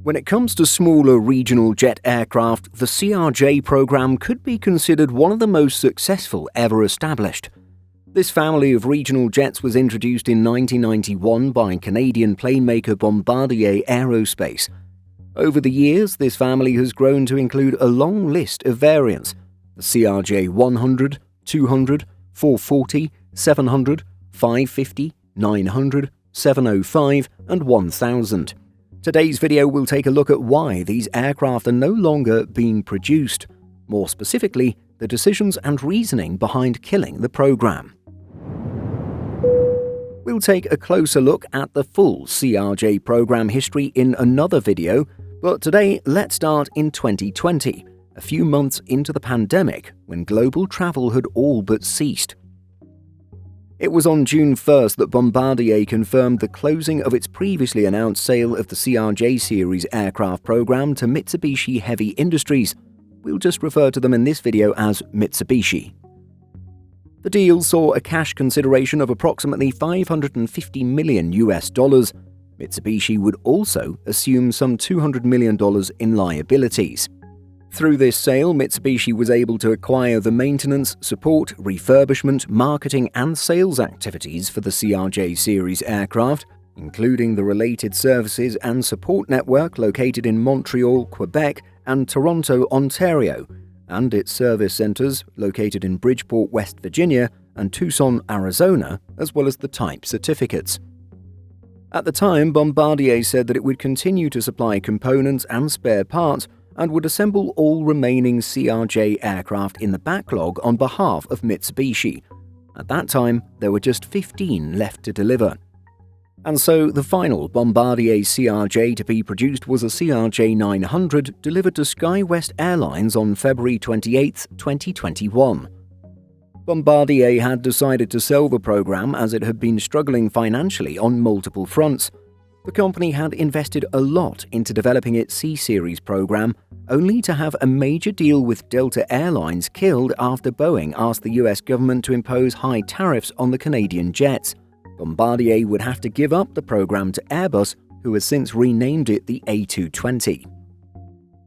When it comes to smaller regional jet aircraft, the CRJ program could be considered one of the most successful ever established. This family of regional jets was introduced in 1991 by Canadian planemaker Bombardier Aerospace. Over the years, this family has grown to include a long list of variants: the CRJ 100, 200, 440, 700, 550, 900, 705, and 1000. Today's video will take a look at why these aircraft are no longer being produced, more specifically, the decisions and reasoning behind killing the program. We'll take a closer look at the full CRJ program history in another video, but today let's start in 2020, a few months into the pandemic when global travel had all but ceased. It was on June 1st that Bombardier confirmed the closing of its previously announced sale of the CRJ series aircraft program to Mitsubishi Heavy Industries. We'll just refer to them in this video as Mitsubishi. The deal saw a cash consideration of approximately $550 million. Mitsubishi would also assume some $200 million in liabilities. Through this sale, Mitsubishi was able to acquire the maintenance, support, refurbishment, marketing and sales activities for the CRJ series aircraft, including the related services and support network located in Montreal, Quebec and Toronto, Ontario, and its service centers located in Bridgeport, West Virginia and Tucson, Arizona, as well as the type certificates. At the time, Bombardier said that it would continue to supply components and spare parts and would assemble all remaining CRJ aircraft in the backlog on behalf of Mitsubishi. At that time, there were just 15 left to deliver. And so the final Bombardier CRJ to be produced was a CRJ 900 delivered to SkyWest Airlines on February 28, 2021. Bombardier had decided to sell the program as it had been struggling financially on multiple fronts. The company had invested a lot into developing its C-Series program, only to have a major deal with Delta Airlines killed after Boeing asked the US government to impose high tariffs on the Canadian jets. Bombardier would have to give up the program to Airbus, who has since renamed it the A220.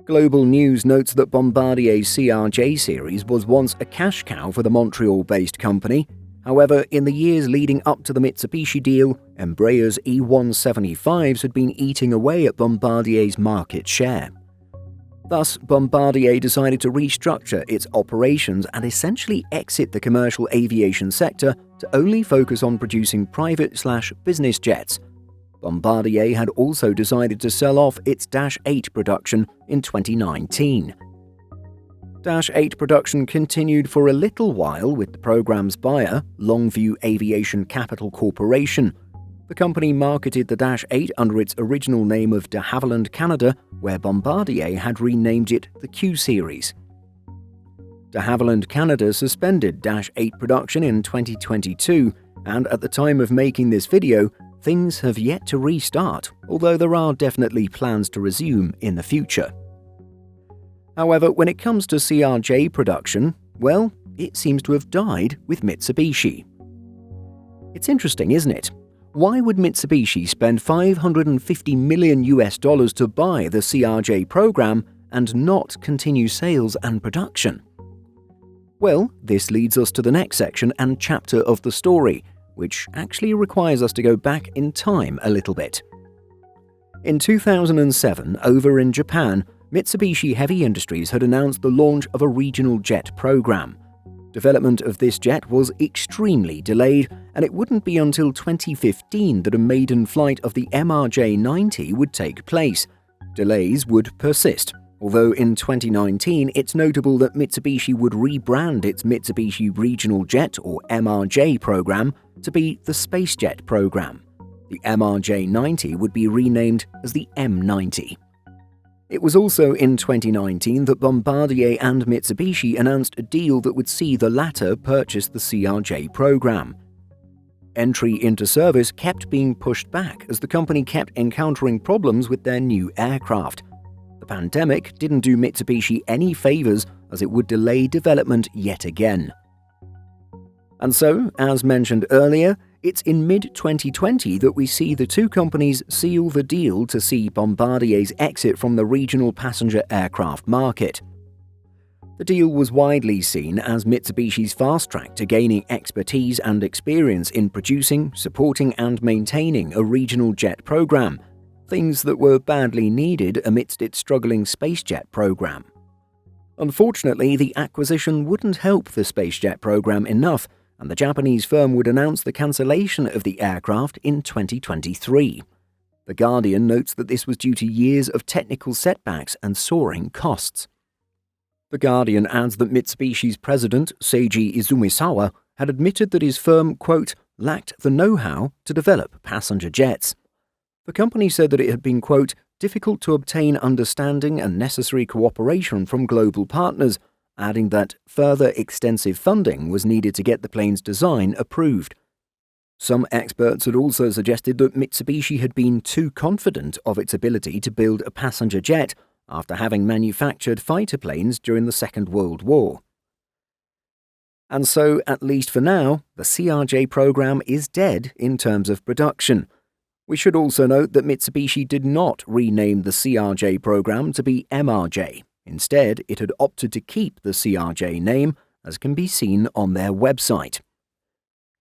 Global News notes that Bombardier's CRJ series was once a cash cow for the Montreal-based company. However, in the years leading up to the Mitsubishi deal, Embraer's E175s had been eating away at Bombardier's market share. Thus, Bombardier decided to restructure its operations and essentially exit the commercial aviation sector to only focus on producing private/business jets. Bombardier had also decided to sell off its Dash 8 production in 2019. Dash 8 production continued for a little while with the program's buyer, Longview Aviation Capital Corporation. The company marketed the Dash 8 under its original name of de Havilland Canada, where Bombardier had renamed it the Q-Series. De Havilland Canada suspended Dash 8 production in 2022, and at the time of making this video, things have yet to restart, although there are definitely plans to resume in the future. However, when it comes to CRJ production, well, it seems to have died with Mitsubishi. It's interesting, isn't it? Why would Mitsubishi spend $550 million to buy the CRJ program and not continue sales and production? Well, this leads us to the next section and chapter of the story, which actually requires us to go back in time a little bit. In 2007, over in Japan, Mitsubishi Heavy Industries had announced the launch of a regional jet program. Development of this jet was extremely delayed, and it wouldn't be until 2015 that a maiden flight of the MRJ-90 would take place. Delays would persist, although in 2019 it's notable that Mitsubishi would rebrand its Mitsubishi Regional Jet, or MRJ, program to be the SpaceJet program. The MRJ-90 would be renamed as the M90. It was also in 2019 that Bombardier and Mitsubishi announced a deal that would see the latter purchase the CRJ program. Entry into service kept being pushed back as the company kept encountering problems with their new aircraft. The pandemic didn't do Mitsubishi any favors as it would delay development yet again. And so, as mentioned earlier, It's in mid-2020 that we see the two companies seal the deal to see Bombardier's exit from the regional passenger aircraft market. The deal was widely seen as Mitsubishi's fast track to gaining expertise and experience in producing, supporting and maintaining a regional jet program, things that were badly needed amidst its struggling SpaceJet program. Unfortunately, the acquisition wouldn't help the SpaceJet program enough, and the Japanese firm would announce the cancellation of the aircraft in 2023. The Guardian notes that this was due to years of technical setbacks and soaring costs. The Guardian adds that Mitsubishi's president, Seiji Izumisawa, had admitted that his firm, quote, lacked the know-how to develop passenger jets. The company said that it had been, quote, difficult to obtain understanding and necessary cooperation from global partners, adding that further extensive funding was needed to get the plane's design approved. Some experts had also suggested that Mitsubishi had been too confident of its ability to build a passenger jet after having manufactured fighter planes during the Second World War. And so, at least for now, the CRJ program is dead in terms of production. We should also note that Mitsubishi did not rename the CRJ program to be MRJ. Instead, it had opted to keep the CRJ name, as can be seen on their website.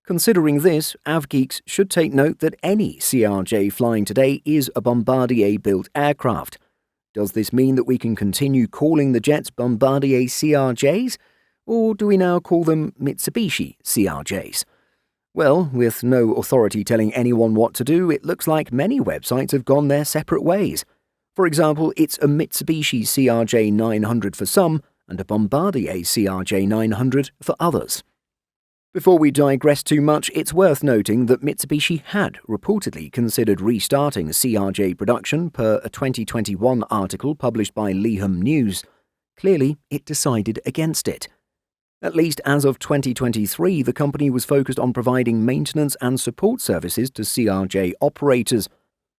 Considering this, AvGeeks should take note that any CRJ flying today is a Bombardier-built aircraft. Does this mean that we can continue calling the jets Bombardier CRJs, or do we now call them Mitsubishi CRJs? Well, with no authority telling anyone what to do, it looks like many websites have gone their separate ways. For example, it's a Mitsubishi CRJ 900 for some, and a Bombardier CRJ 900 for others. Before we digress too much, it's worth noting that Mitsubishi had reportedly considered restarting CRJ production per a 2021 article published by Leham News. Clearly, it decided against it. At least as of 2023, the company was focused on providing maintenance and support services to CRJ operators.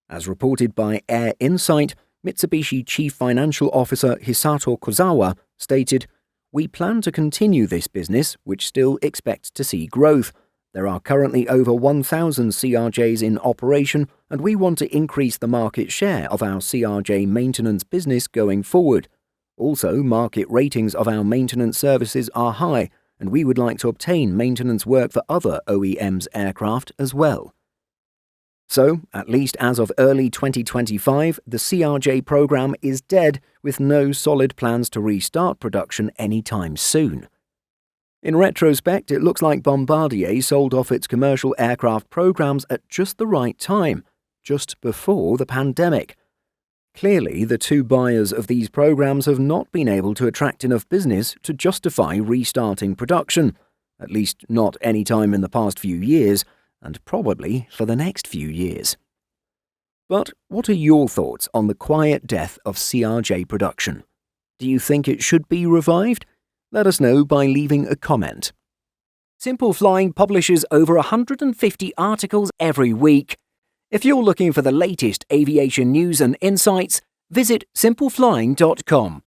As reported by Air Insight, Mitsubishi Chief Financial Officer Hisato Kozawa stated, "We plan to continue this business, which still expects to see growth. There are currently over 1,000 CRJs in operation, and we want to increase the market share of our CRJ maintenance business going forward. Also, market ratings of our maintenance services are high, and we would like to obtain maintenance work for other OEMs' aircraft as well." So, at least as of early 2025, the CRJ program is dead, with no solid plans to restart production anytime soon. In retrospect, it looks like Bombardier sold off its commercial aircraft programs at just the right time, just before the pandemic. Clearly, the two buyers of these programs have not been able to attract enough business to justify restarting production, at least not any time in the past few years, and probably for the next few years. But what are your thoughts on the quiet death of CRJ production? Do you think it should be revived? Let us know by leaving a comment. Simple Flying publishes over 150 articles every week. If you're looking for the latest aviation news and insights, visit simpleflying.com.